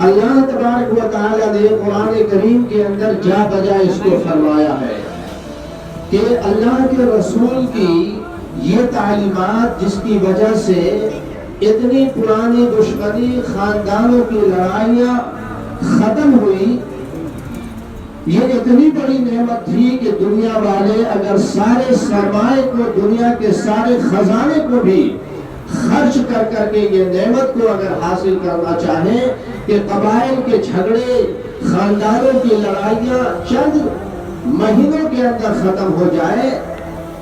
اللہ تبارک و تعالیٰ نے قرآن کریم کے اندر جا بجا اس کو فرمایا ہے کہ اللہ کے رسول کی یہ تعلیمات جس کی وجہ سے اتنی پرانی دشمنی، خاندانوں کی لڑائیاں ختم ہوئی، یہ اتنی بڑی نعمت تھی کہ دنیا والے اگر سارے سرمائے کو، دنیا کے سارے خزانے کو بھی خرچ کر کر کے یہ نعمت کو اگر حاصل کرنا چاہیں کہ قبائل کے جھگڑے، خاندانوں کی لڑائیاں چند مہینوں کے اندر ختم ہو جائے،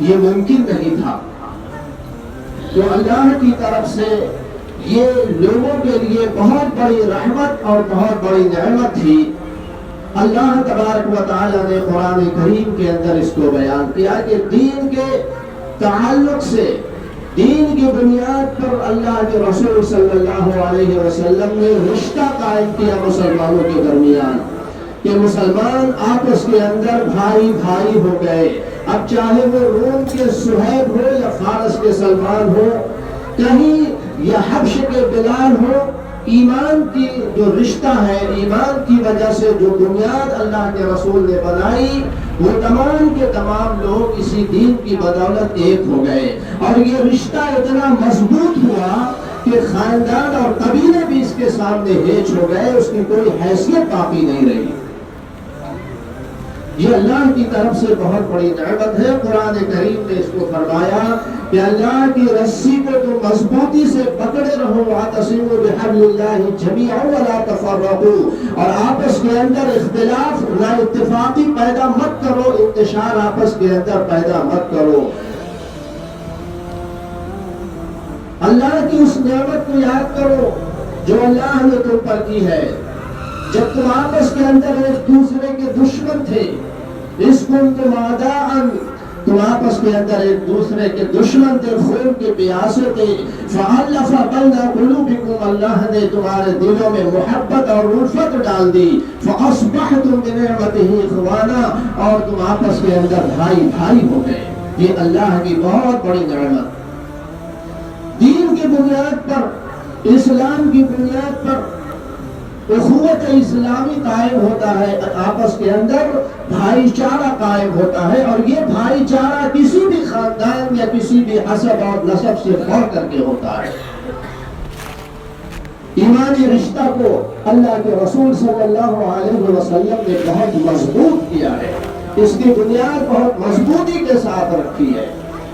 یہ ممکن نہیں تھا۔ تو اللہ کی طرف سے یہ لوگوں کے لیے بہت بڑی رحمت اور بہت بڑی نعمت تھی۔ اللہ تبارک و تعالیٰ نے قرآن کریم کے اندر اس کو بیان کیا کہ دین کے تعلق سے، دین کی بنیاد پر اللہ کے رسول صلی اللہ علیہ وسلم نے رشتہ قائم کیا مسلمانوں کے درمیان کہ مسلمان آپس کے اندر بھائی بھائی ہو گئے۔ اب چاہے وہ روم کے صہیب ہو یا فارس کے سلمان ہو، کہیں یا حبش کے بلال ہو، ایمان کی جو رشتہ ہے، ایمان کی وجہ سے جو بنیاد اللہ کے رسول نے بنائی، وہ تمام کے تمام لوگ اسی دین کی بدولت ایک ہو گئے، اور یہ رشتہ اتنا مضبوط ہوا کہ خاندان اور قبیلے بھی اس کے سامنے ہیچ ہو گئے، اس کی کوئی حیثیت باقی نہیں رہی۔ یہ اللہ کی طرف سے بہت بڑی نعمت ہے۔ قرآن کریم نے اس کو فرمایا کہ اللہ کی رسی کو تو مضبوطی سے پکڑے رہو، واعتصموا بحبل اللہ جمیعا ولا تفرقوا، اور آپس کے اندر اختلاف، نا اتفاقی پیدا مت کرو، انتشار آپس کے اندر پیدا مت کرو۔ اللہ کی اس نعمت کو یاد کرو جو اللہ نے تم پر کی ہے۔ جب تم آپس کے اندر ایک دوسرے کے دشمن تھے، اس کنتم اعداء، تم آپس کے اندر ایک دوسرے کے دشمن تھے، خون کے پیاسے تھے، فَأَلَّفَ بَيْنَ قُلُوبِكُمْ، اللہ نے تمہارے دلوں میں محبت اور الفت ڈال دی، فَأَصْبَحْتُمْ بِنِعْمَتِهِ إِخْوَانًا، اور تم آپس کے اندر بھائی بھائی ہو گئے۔ یہ اللہ کی بہت بڑی نعمت۔ دین کی بنیاد پر، اسلام کی بنیاد پر اخوت اسلامی قائم ہوتا ہے، آپس کے اندر بھائی چارہ قائم ہوتا ہے، اور یہ بھائی چارہ کسی بھی خاندان یا کسی بھی حسب اور نسب سے بڑھ کر کے ہوتا ہے۔ ایمانی رشتہ کو اللہ کے رسول صلی اللہ علیہ وسلم نے بہت مضبوط کیا ہے، اس کی بنیاد بہت مضبوطی کے ساتھ رکھی ہے،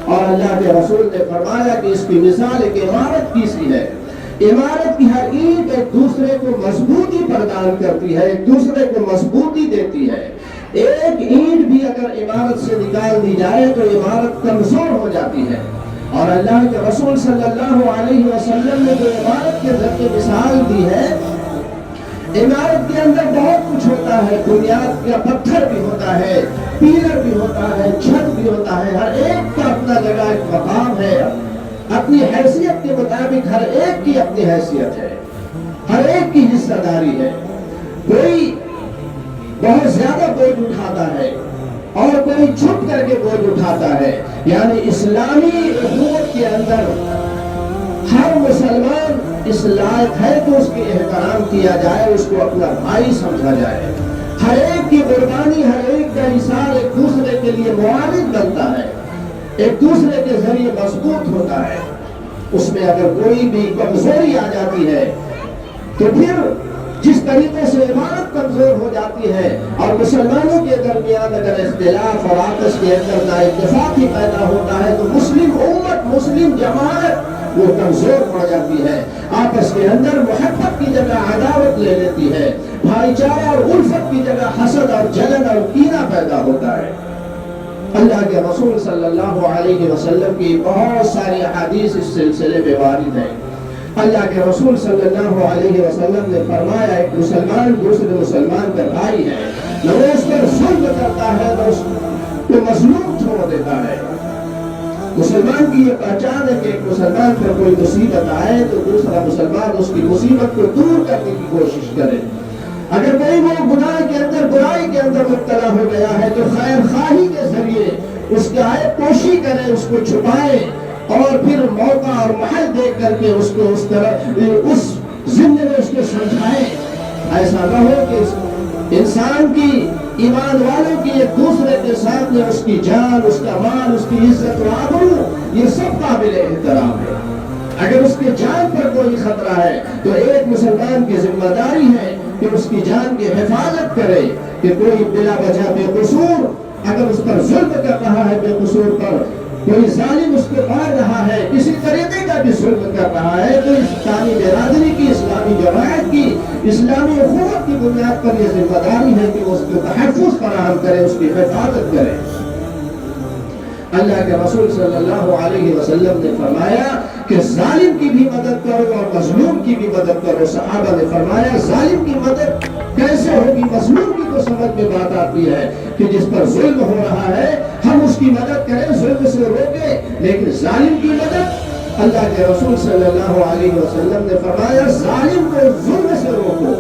اور اللہ کے رسول نے فرمایا کہ اس کی مثال ایک عمارت کی سی ہے۔ عمارت کی ہر اینٹ ایک دوسرے کو مضبوطی پردان کرتی ہے، ایک دوسرے کو مضبوطی دیتی ہے۔ ایک اینٹ بھی اگر عمارت سے نکال دی جائے تو عمارت کمزور ہو جاتی ہے، اور اللہ کے رسول صلی اللہ علیہ وسلم نے جو عمارت کے ذریعے مثال دی ہے، عمارت کے اندر بہت کچھ ہوتا ہے، بنیاد کا پتھر بھی ہوتا ہے، پیلر بھی ہوتا ہے، چھت بھی ہوتا ہے، ہر ایک کا اپنا جگہ ایک مقام ہے، اپنی حیثیت کے مطابق ہر ایک کی اپنی حیثیت ہے، ہر ایک کی حصہ داری ہے۔ کوئی بہت زیادہ بوجھ اٹھاتا ہے اور کوئی چھپ کر کے بوجھ اٹھاتا ہے، یعنی اسلامی اخوت کے اندر ہر مسلمان اس لائق ہے کہ اس کی احترام کیا جائے، اس کو اپنا بھائی سمجھا جائے، ہر ایک کی قربانی، ہر ایک کا احسان ایک دوسرے کے لیے معاون بنتا ہے، ایک دوسرے کے ذریعے مضبوط ہوتا ہے۔ اس میں اگر کوئی بھی کمزوری آ جاتی ہے تو پھر جس طریقے سے عمارت کمزور ہو جاتی ہے اور مسلمانوں کے درمیان اگر اختلاف اور آپس کے اندر نا اتفاقی پیدا ہوتا ہے تو مسلم امت، مسلم جماعت وہ کمزور پڑ جاتی ہے، آپس کے اندر محبت کی جگہ عداوت لے لیتی ہے، بھائی چارہ اور الفت کی جگہ حسد اور جلن اور کینہ پیدا ہوتا ہے۔ اللہ کے رسول صلی اللہ علیہ وسلم کی بہت ساری احادیث اس سلسلے میں وارد ہیں۔ اللہ کے رسول صلی اللہ علیہ وسلم نے فرمایا ایک مسلمان دوسرے مسلمان کا بھائی ہے، نہ وہ اس پر ظلم کرتا ہے نہ اس کو مظلوم چھوڑ دیتا ہے۔ مسلمان کی یہ پہچان ہے کہ ایک مسلمان پر کوئی مصیبت آئے تو دوسرا مسلمان اس کی مصیبت کو دور کرنے کی کوشش کرے۔ اگر کوئی وہ گناہ کے اندر، برائی کے اندر مبتلا ہو گیا ہے تو خیر خواہی کے ذریعے اس کی عیب پوشی کرے، اس کو چھپائے، اور پھر موقع اور محل دیکھ کر کے اس کو اس طرح اس ضمن میں اس کو سمجھائے ایسا نہ ہو کہ انسان کی، ایمان والوں کی ایک دوسرے کے سامنے اس کی جان، اس کا مال، اس کی عزت و آبرو یہ سب قابل احترام ہے۔ اگر اس کے جان پر کوئی خطرہ ہے تو ایک مسلمان کی ذمہ داری ہے کہ اس کی جان کی حفاظت کرے، کہ کوئی بلا وجہ بے قصور اگر اس پر ظلم کر رہا ہے، بے قصور پر کوئی ظالم اس کو مار رہا ہے، کسی طریقے کا بھی ظلم کر رہا ہے، تو اسلامی برادری کی، اسلامی جماعت کی، اسلامی اخوت کی بنیاد پر یہ ذمہ داری ہے کہ وہ اس کو تحفظ فراہم کرے، اس کی حفاظت کرے۔ اللہ کے رسول صلی اللہ علیہ وسلم نے فرمایا کہ ظالم کی بھی مدد کرو اور مظلوم کی بھی مدد کرو۔ صحابہ نے فرمایا ظالم کی مدد کیسے ہوگی؟ مظلوم کی تو سمجھ میں بات آتی ہے کہ جس پر ظلم ہو رہا ہے ہم اس کی مدد کریں، ظلم سے روکیں، لیکن ظالم کی مدد، اللہ کے رسول صلی اللہ علیہ وسلم نے فرمایا ظالم کو ظلم سے روکو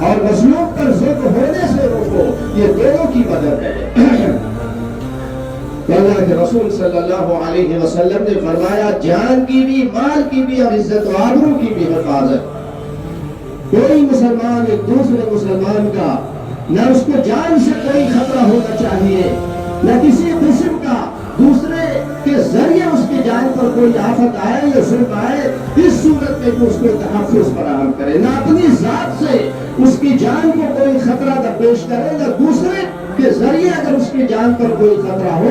اور مظلوم پر ظلم ہونے سے روکو، یہ دونوں کی مدد ہے۔ اللہ کے رسول صلی اللہ علیہ وسلم نے فرمایا جان کی بھی، مال کی بھی اور عزت و آبرو کی بھی حفاظت۔ کوئی مسلمان ایک دوسرے مسلمان کا، نہ اس کو جان سے کوئی خطرہ ہونا چاہیے، نہ کسی قسم کا دوسرے کے ذریعے اس کی جان پر کوئی آفت آئے یا ظلم آئے، اس صورت میں اس کو تحفظ فراہم کرے، نہ اپنی ذات سے اس کی جان کو کوئی خطرہ درپیش کرے، نہ دوسرے کے ذریعے اگر اس کی جان پر کوئی خطرہ ہو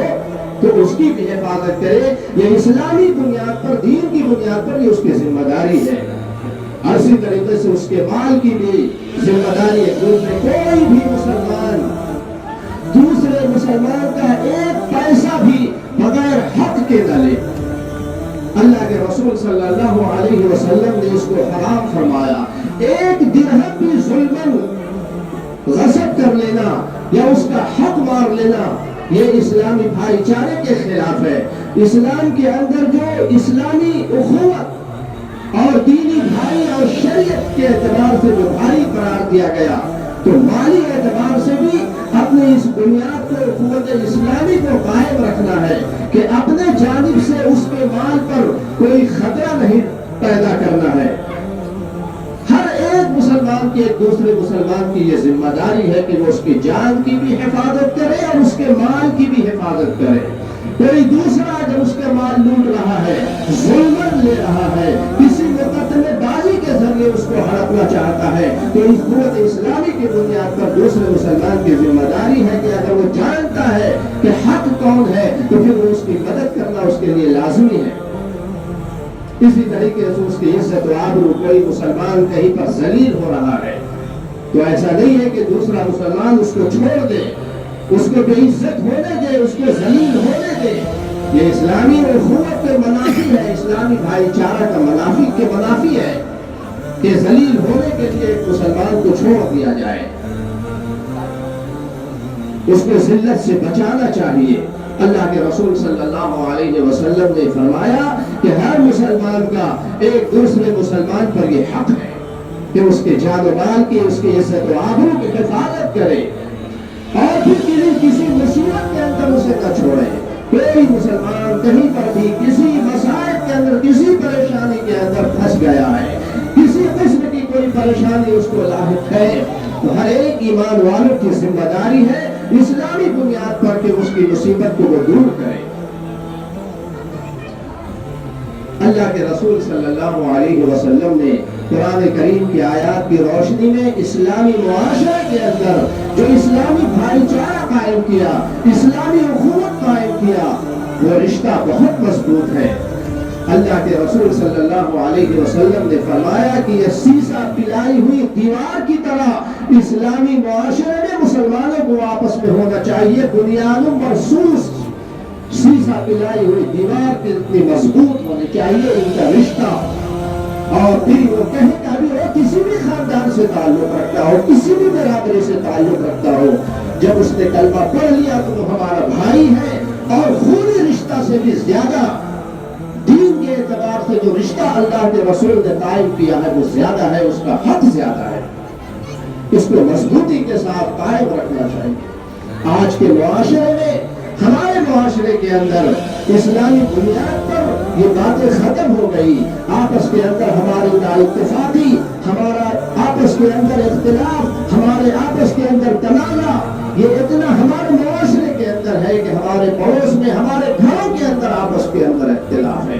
تو اس کی بھی حفاظت کرے۔ یہ اسلامی بنیاد پر، دین کی بنیاد پر یہ اس کی ذمہ داری ہے۔ اسی طریقے سے اس کے مال کی بھی ذمہ داری ہے۔ کوئی بھی مسلمان دوسرے مسلمان کا ایک پیسہ بھی بغیر حق کے نہ لے۔ اللہ کے رسول صلی اللہ علیہ وسلم نے اس کو حرام فرمایا۔ ایک درہم بھی ظلماً غصب کر لینا یا اس کا حق مار لینا یہ اسلامی بھائی چارے کے خلاف ہے۔ اسلام کے اندر جو اسلامی اخوت اور دینی بھائی اور شریعت کے اعتبار سے جو بھائی قرار دیا گیا، تو مالی اعتبار سے بھی اپنی اس بنیاد کو، اخوت اسلامی کو قائم رکھنا ہے کہ اپنے جانب سے اس کے مال پر کوئی خطرہ نہیں پیدا کرنا ہے۔ ہر ایک مسلمان کی، ایک دوسرے مسلمان کی یہ ذمہ داری ہے کہ وہ اس کی جان کی بھی حفاظت کرے اور اس کے مال کی بھی حفاظت کرے۔ کوئی دوسرا جب اس کے مال لوٹ رہا ہے، ظلم لے رہا ہے، کسی مقدمے بازی کے ذریعے اس کو ہڑپنا چاہتا ہے، تو اس قوت اسلامی کی بنیاد پر دوسرے مسلمان کی ذمہ داری ہے کہ اگر وہ جانتا ہے کہ حق کون ہے تو پھر وہ اس کی مدد کرنا اس کے لیے لازمی ہے۔ اسی طریقے سے اس کی عزت و آبرو، کوئی مسلمان کہیں پر ذلیل ہو رہا ہے تو ایسا نہیں ہے کہ دوسرا مسلمان اس کو چھوڑ دے، اس کو بے عزت ہونے دے، اس کو ذلیل ہونے دے۔ یہ اسلامی اخوت کے منافی ہے، اسلامی بھائی چارہ کا منافی کے منافی ہے کہ ذلیل ہونے کے لیے ایک مسلمان کو چھوڑ دیا جائے، اس کو ذلت سے بچانا چاہیے۔ اللہ کے رسول صلی اللہ علیہ وسلم نے فرمایا کہ ہر مسلمان کا ایک دوسرے مسلمان پر یہ حق ہے کہ اس کے جان و مال کی، اس کی عزت و آبرو کی حفاظت کرے اور پھر کسی مصیبت کے اندر اسے نہ چھوڑے۔ کوئی مسلمان کہیں پر بھی کسی مسائل کے اندر، کسی پریشانی کے اندر پھنس گیا ہے، کسی قسم کی کوئی پریشانی اس کو لاحق ہے، تو ہر ایک ایمان والوں کی ذمہ داری ہے اسلامی بنیاد پر کہ اس کی مصیبت کو وہ دور کرے۔ اللہ کے رسول صلی اللہ علیہ وسلم نے قرآن کریم کی آیات کی روشنی میں اسلامی معاشرے کے اندر جو اسلامی بھائی چارہ قائم کیا، اسلامی اخوت قائم کیا، وہ رشتہ بہت مضبوط ہے۔ اللہ کے رسول صلی اللہ علیہ وسلم نے فرمایا کہ یہ سیسا پلائی ہوئی دیوار کی طرح اسلامی معاشرے میں مسلمانوں کو آپس میں ہونا چاہیے، بنیاد مرصوص سیسا پلائی ہوئی دیوار کی اتنی مضبوط ہونی چاہیے ان کا رشتہ۔ اور پھر وہ کہیں کہ ابھی وہ کسی بھی خاندان سے تعلق رکھتا ہو، کسی بھی برادری سے تعلق رکھتا ہو، جب اس نے کلمہ پڑھ لیا تو وہ ہمارا بھائی ہے، اور خونی رشتہ سے بھی زیادہ دین کے اعتبار سے جو رشتہ اللہ کے رسول نے قائم کیا ہے وہ زیادہ ہے، اس کا حق زیادہ ہے، اس کو مضبوطی کے ساتھ قائم رکھنا چاہیے۔ آج کے معاشرے میں، ہمارے معاشرے کے اندر اسلامی بنیاد پر یہ باتیں ختم ہو گئی، آپس کے اندر ہماری نا اتفاقی، ہمارا آپس کے اندر اختلاف، ہمارے آپس کے اندر تنازع، یہ اتنا ہمارے معاشرے کے اندر ہے کہ ہمارے پڑوس میں، ہمارے گھروں کے اندر آپس کے اندر اختلاف ہے،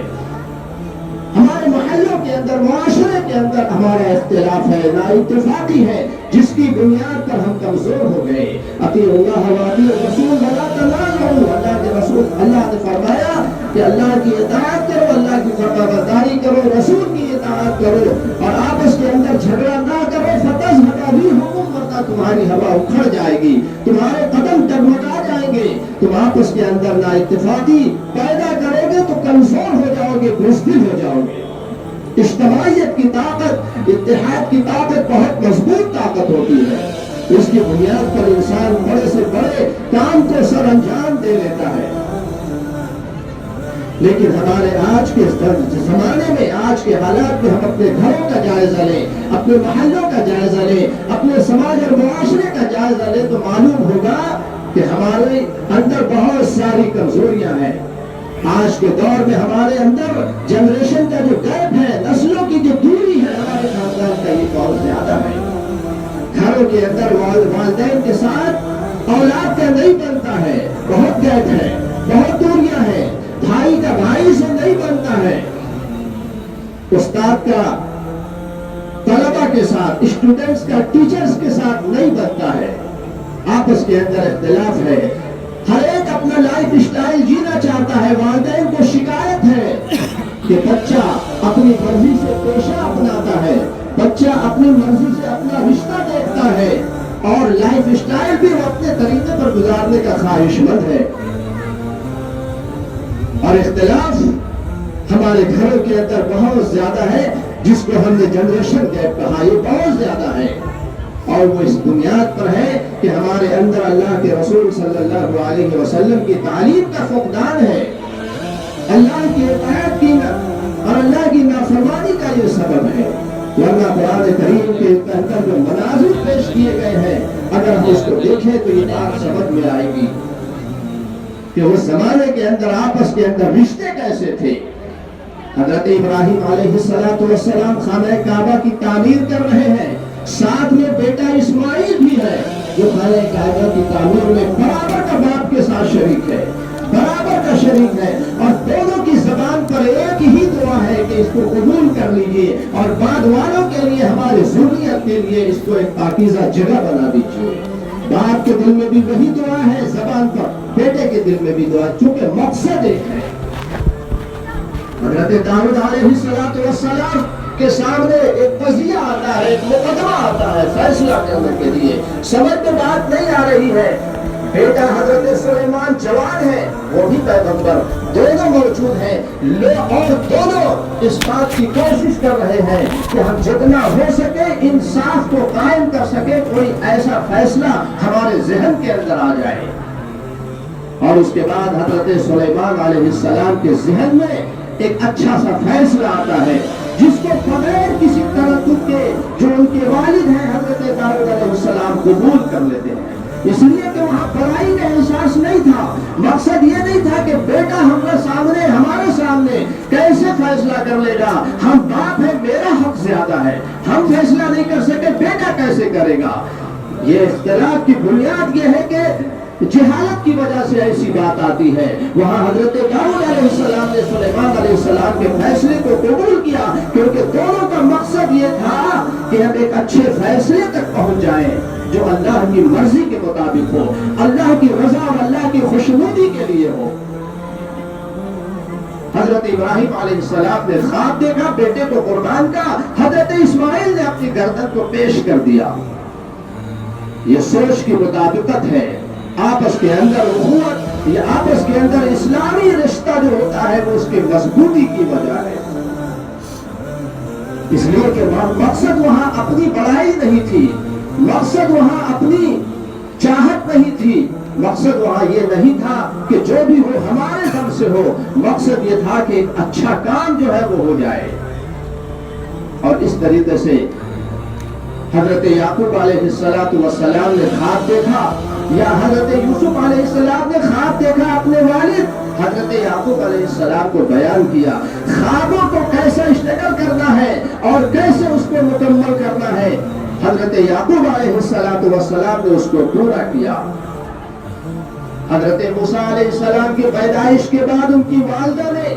ہمارے محلوں کے اندر، معاشرے کے اندر ہمارا اختلاف ہے، نا اتفاقی ہے، جس کی بنیاد پر ہم کمزور ہو گئے۔ اطیعوا اللہ واطیعوا الرسول ولا تنازعوا، اللہ کے رسول، اللہ نے فرمایا کہ اللہ کی اطاعت کرو، اللہ کی فرمانبرداری کرو، رسول کی اطاعت کرو اور آپس کے اندر جھگڑا نہ کرو، فتذهب ريحكم، ورنہ تمہاری ہوا اکھڑ جائے گی، تمہارے قدم ڈگمگا جائیں گے، تم آپس کے اندر نا اتفاقی پیدا کرو گے تو کمزور ہو جاؤ گے، بزدل ہو جاؤ گے۔ اجتماعیت کی طاقت، اتحاد کی طاقت بہت مضبوط طاقت ہوتی ہے، اس کی بنیاد پر انسان بڑے سے بڑے کام کو سر انجام دے لیتا ہے۔ لیکن ہمارے آج کے زمانے میں، آج کے حالات میں ہم اپنے گھروں کا جائزہ لیں، اپنے محلوں کا جائزہ لیں، اپنے سماج اور معاشرے کا جائزہ لیں تو معلوم ہوگا کہ ہمارے اندر بہت ساری کمزوریاں ہیں۔ آج کے دور میں ہمارے اندر جنریشن کا جو گیپ ہے، نسلوں کی جو دوری ہے، ہمارے خاندان کا یہ بہت زیادہ ہے۔ گھروں کے اندر والدین کے ساتھ اولاد کا نہیں بنتا ہے، بہت گیپ ہے، بہت دوریاں ہیں، بھائی کا بھائی سے نہیں بنتا ہے، استاد کا طلبہ کے ساتھ، اسٹوڈنٹس کا ٹیچرز کے ساتھ نہیں بنتا ہے، آپس کے اندر اختلاف ہے، ہر ایک اپنا لائف اسٹائل جینا چاہتا ہے۔ والدین کو شکایت ہے کہ بچہ اپنی مرضی سے پیشہ اپناتا ہے، بچہ اپنی مرضی سے اپنا رشتہ دیکھتا ہے اور لائف اسٹائل بھی وہ اپنے طریقے پر گزارنے کا خواہش مند ہے، اور اختلاف ہمارے گھروں کے اندر بہت زیادہ ہے، جس کو ہم نے جنریشن گیپ کہا، یہ بہت زیادہ ہے، اور وہ اس بنیاد پر ہے کہ ہمارے اندر اللہ کے رسول صلی اللہ علیہ وسلم کی تعلیم کا فقدان ہے، اللہ کی اطاعت کی اور اللہ کی نافرمانی کا یہ سبب ہے۔ ورنہ قرآن کریم کے اندر جو مناظر پیش کیے گئے ہیں، اگر ہم اس کو دیکھیں تو یہ بات سمجھ میں آئے گی کہ اس زمانے کے اندر آپس کے اندر رشتے کیسے تھے۔ حضرت ابراہیم علیہ السلام خانہ کعبہ کی تعمیر کر رہے ہیں، ساتھ میں بیٹا اسماعیل بھی ہے جو خانہ کعبہ کی تعمیر میں برابر کا باپ کے ساتھ شریک ہے، برابر کا شریک ہے، اور دونوں کی زبان پر ایک ہی دعا ہے کہ اس کو قبول کر لیجئے اور بعد والوں کے لیے، ہمارے ذریت کے لیے اس کو ایک پاکیزہ جگہ بنا دیجئے۔ باپ کے دل میں بھی وہی دعا ہے، زبان پر، بیٹے کے دل میں بھی دعا، چونکہ مقصد ایک ہے۔ حضرت داؤد علیہ السلام کے سامنے ایک قضیہ آتا ہے، ایک مقدمہ آتا ہے فیصلہ کرنے کے لیے، سمجھ میں بات نہیں آ رہی ہے، بیٹا حضرت سلیمان جوان ہے، وہ بھی پیغمبر، دونوں موجود ہیں، اور دونوں اس بات کی کوشش کر رہے ہیں کہ ہم جتنا ہو سکے انصاف کو قائم کر سکے، کوئی ایسا فیصلہ ہمارے ذہن کے اندر آ جائے۔ اور اس کے بعد حضرت سلیمان علیہ السلام کے ذہن میں ایک اچھا سا فیصلہ آتا ہے، جس کو بغیر کسی تردد کے جو ان کے والد ہیں حضرت داؤد علیہ السلام قبول کر لیتے ہیں، اس لیے کہ وہاں برائی کا احساس نہیں تھا۔ مقصد یہ نہیں تھا کہ بیٹا ہمارے سامنے کیسے فیصلہ کر لے گا، ہم باپ ہیں، میرا حق زیادہ ہے، ہم فیصلہ نہیں کر سکے، بیٹا کیسے کرے گا۔ یہ اختلاف کی بنیاد یہ ہے کہ جہالت کی وجہ سے ایسی بات آتی ہے۔ وہاں حضرت داؤد علیہ السلام نے سلیمان علیہ السلام کے فیصلے کو قبول کیا، کیونکہ دونوں کا مقصد یہ تھا کہ ہم ایک اچھے فیصلے تک پہنچ جائیں جو اللہ کی مرضی کے مطابق ہو، اللہ کی رضا اور اللہ کی خوشنودی کے لیے ہو۔ حضرت ابراہیم علیہ السلام نے خواب دیکھا، بیٹے کو قربان کا، حضرت اسماعیل نے اپنی گردن کو پیش کر دیا۔ یہ سوچ کی مطابقت ہے، آپس کے اندر اخوت، یہ آپس کے اندر اسلامی رشتہ جو ہوتا ہے وہ اس کے مضبوطی کی وجہ ہے، اس لیے کہ مقصد وہاں اپنی بڑائی نہیں تھی، مقصد وہاں اپنی چاہت نہیں تھی، مقصد وہاں یہ نہیں تھا کہ جو بھی ہو ہمارے دم سے ہو، مقصد یہ تھا کہ ایک اچھا کام جو ہے وہ ہو جائے۔ اور اس طریقے سے حضرت یعقوب علیہ السلام نے خواب دیکھا، یا حضرت یوسف علیہ السلام نے خواب دیکھا، اپنے والد حضرت یعقوب علیہ السلام کو بیان کیا، خوابوں کو کیسے اشتغال کرنا ہے اور کیسے اس کو مکمل کرنا ہے، حضرت یعقوب علیہ السلام نے اس کو پورا کیا۔ حضرت موسیٰ علیہ السلام کی پیدائش کے بعد ان کی والدہ نے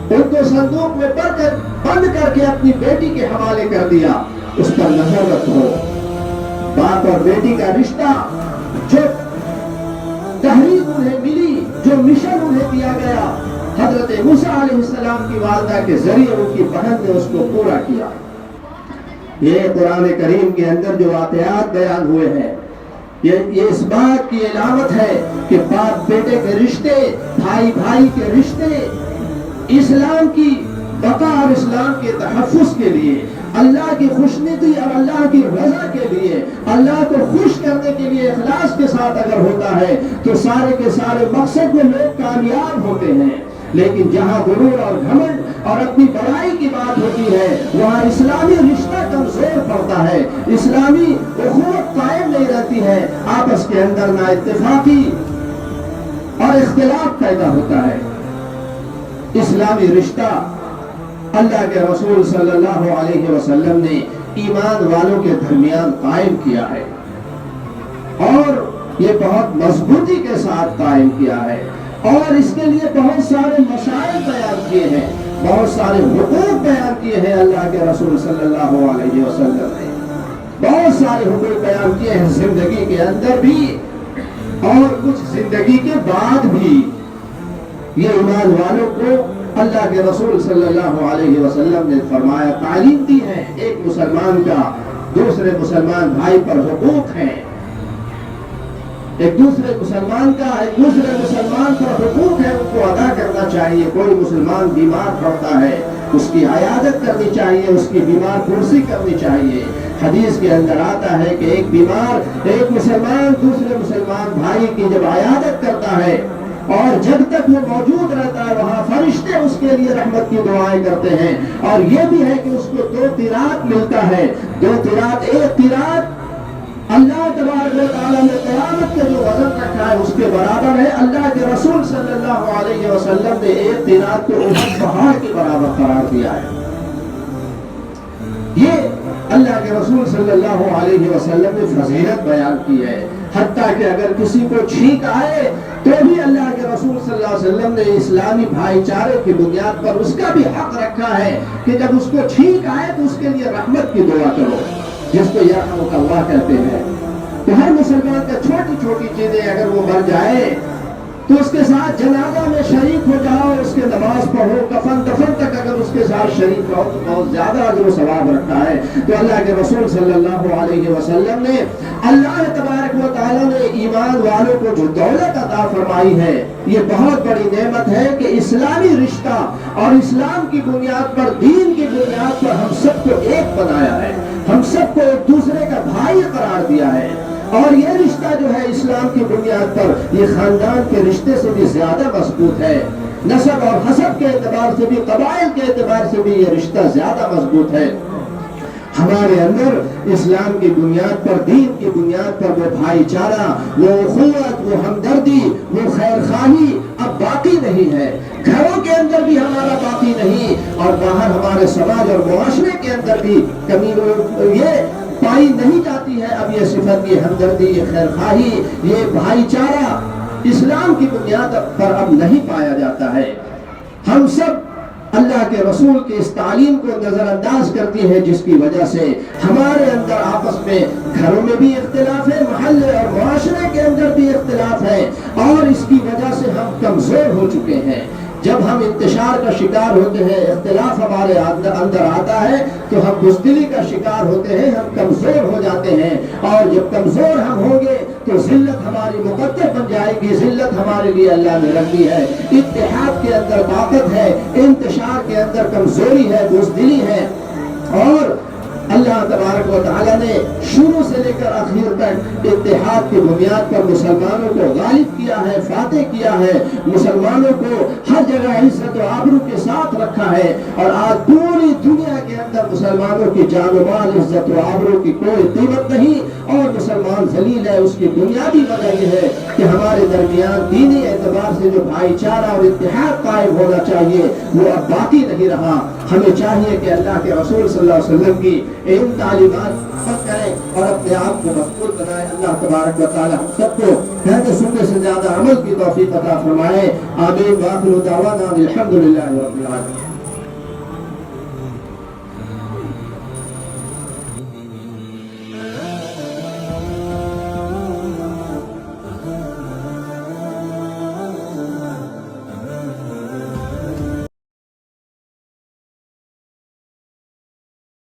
ان کو صندوق میں بند کر کے اپنی بیٹی کے حوالے کر دیا۔ اس پر نظر رکھو، باپ اور بیٹی کا رشتہ، جو تحریک انہیں ملی، جو مشن انہیں دیا گیا، حضرت موسیٰ علیہ السلام کی والدہ کے ذریعے ان کی بہن نے اس کو پورا کیا۔ یہ قرآن کریم کے اندر جو واقعات بیان ہوئے ہیں، یہ اس بات کی علامت ہے کہ باپ بیٹے کے رشتے، بھائی بھائی کے رشتے، اسلام کی بقا اور اسلام کے تحفظ کے لیے، اللہ کی خوشنودی اور اللہ کی رضا کے لیے، اللہ کو خوش کرنے کے لیے اخلاص کے ساتھ اگر ہوتا ہے تو سارے کے سارے مقصد میں لوگ کامیاب ہوتے ہیں۔ لیکن جہاں غرور اور گھمنڈ اور اپنی بڑائی کی بات ہوتی ہے، وہاں اسلامی رشتہ کمزور پڑتا ہے، اسلامی اخوت قائم نہیں رہتی ہے، آپس کے اندر نا اتفاقی اور اختلاف پیدا ہوتا ہے۔ اسلامی رشتہ اللہ کے رسول صلی اللہ علیہ وسلم نے ایمان والوں کے درمیان قائم کیا ہے، اور یہ بہت مضبوطی کے ساتھ قائم کیا ہے، اور اس کے لیے بہت سارے مسائل بیان کیے ہیں، بہت سارے حقوق بیان کیے ہیں۔ اللہ کے رسول صلی اللہ علیہ وسلم نے بہت سارے حقوق بیان کیے ہیں، زندگی کے اندر بھی اور کچھ زندگی کے بعد بھی۔ یہ ایمان والوں کو اللہ کے رسول صلی اللہ علیہ وسلم نے فرمایا، تعلیم دی ہے، ایک مسلمان کا دوسرے مسلمان بھائی پر حقوق ہیں، ایک دوسرے مسلمان پر حقوق ہے، ان کو ادا کرنا چاہیے۔ کوئی مسلمان بیمار پڑتا ہے، اس کی عیادت کرنی چاہیے، اس کی بیمار پرسی کرنی چاہیے۔ حدیث کے اندر آتا ہے کہ ایک مسلمان دوسرے مسلمان بھائی کی جب عیادت کرتا ہے اور جب تک وہ موجود رہتا ہے، وہاں فرشتے اس کے لیے رحمت کی دعائیں کرتے ہیں، اور یہ بھی ہے کہ اس کو 2 قرات ملتا ہے۔ 2 قرات، ایک قرات اللہ تبارک و تعالیٰ نے قیامت کا جو وزن رکھا ہے اس کے برابر ہے۔ اللہ کے رسول صلی اللہ علیہ وسلم نے ایک قرات کو احد پہاڑ کے برابر قرار دیا ہے۔ یہ اللہ کے رسول صلی اللہ علیہ وسلم نے فضیلت بیان کی ہے، حتیٰ کہ اگر کسی کو چھینک آئے تو بھی اللہ کے رسول صلی اللہ علیہ وسلم نے اسلامی بھائی چارے کی بنیاد پر اس کا بھی حق رکھا ہے کہ جب اس کو چھینک آئے تو اس کے لیے رحمت کی دعا کرو، جس کو یرحمک اللہ کہتے ہیں۔ تو ہر مسلمان کا چھوٹی چھوٹی چیزیں اگر وہ مر جائے تو اس کے ساتھ جنازہ میں شریک ہو جاؤ، اس کے نماز پڑھو، کفن دفن تک اگر اس کے ساتھ شریک رہو تو بہت زیادہ اجر و ثواب رکھتا ہے۔ تو اللہ کے رسول صلی اللہ علیہ وسلم نے، اللہ تبارک و تعالیٰ نے ایمان والوں کو جو دولت عطا فرمائی ہے، یہ بہت بڑی نعمت ہے کہ اسلامی رشتہ اور اسلام کی بنیاد پر، دین کی بنیاد پر ہم سب کو ایک بنایا ہے، ہم سب کو ایک دوسرے کا بھائی قرار دیا ہے۔ اور یہ رشتہ جو ہے اسلام کی بنیاد پر، یہ خاندان کے رشتے سے بھی زیادہ مضبوط ہے، نسب اور حسب کے اعتبار سے بھی، قبائل کے اعتبار سے بھی یہ رشتہ زیادہ مضبوط ہے۔ ہمارے اندر اسلام کی بنیاد پر، دین کی بنیاد پر وہ بھائی چارہ، وہ اخوت، وہ ہمدردی، وہ خیر خواہی اب باقی نہیں ہے۔ گھروں کے اندر بھی ہمارا باقی نہیں، اور باہر ہمارے سماج اور معاشرے کے اندر بھی کمی یہ پائی نہیں جاتی ہے۔ اب یہ صفت، یہ ہمدردی، یہ خیر خواہی، یہ بھائی چارہ اسلام کی بنیاد پر اب نہیں پایا جاتا ہے۔ ہم سب اللہ کے رسول کی اس تعلیم کو نظر انداز کرتی ہے، جس کی وجہ سے ہمارے اندر آپس میں گھروں میں بھی اختلاف ہے، محلے اور معاشرے کے اندر بھی اختلاف ہے، اور اس کی وجہ سے ہم کمزور ہو چکے ہیں۔ جب ہم انتشار کا شکار ہوتے ہیں، اختلاف ہمارے اندر آتا ہے تو ہم بزدلی کا شکار ہوتے ہیں، ہم کمزور ہو جاتے ہیں، اور جب کمزور ہم ہوں گے تو ذلت ہماری مقدر بن جائے گی۔ ذلت ہمارے لیے اللہ نے رکھی ہے۔ اتحاد کے اندر طاقت ہے، انتشار کے اندر کمزوری ہے، بزدلی ہے، اور اللہ تبارک و تعالیٰ نے شروع سے لے کر آخر تک اتحاد کی بنیاد پر مسلمانوں کو غالب کیا ہے، فاتح کیا ہے، مسلمانوں کو ہر جگہ عزت و آبرو کے ساتھ رکھا ہے، اور آج پوری دنیا کے اندر مسلمانوں کی جان و مال، عزت و آبرو کی کوئی قیمت نہیں۔ اور مسلمان ذلیل ہے، اس کی بنیادی وجہ یہ ہے کہ ہمارے درمیان دینی اعتبار سے جو بھائی چارہ اور اتحاد قائم ہونا چاہیے وہ اب باقی نہیں رہا۔ ہمیں چاہیے کہ اللہ کے رسول صلی اللہ علیہ وسلم کی ان تعلیمات کریں اور اپنے آپ کو مضبوط بنائیں۔ اللہ تبارک و تعالی ہم سب کو کہتے سننے سے زیادہ عمل کی توفیق عطا فرمائے۔ آمین۔ وآخر دعوانا الحمدللہ رب العالمین۔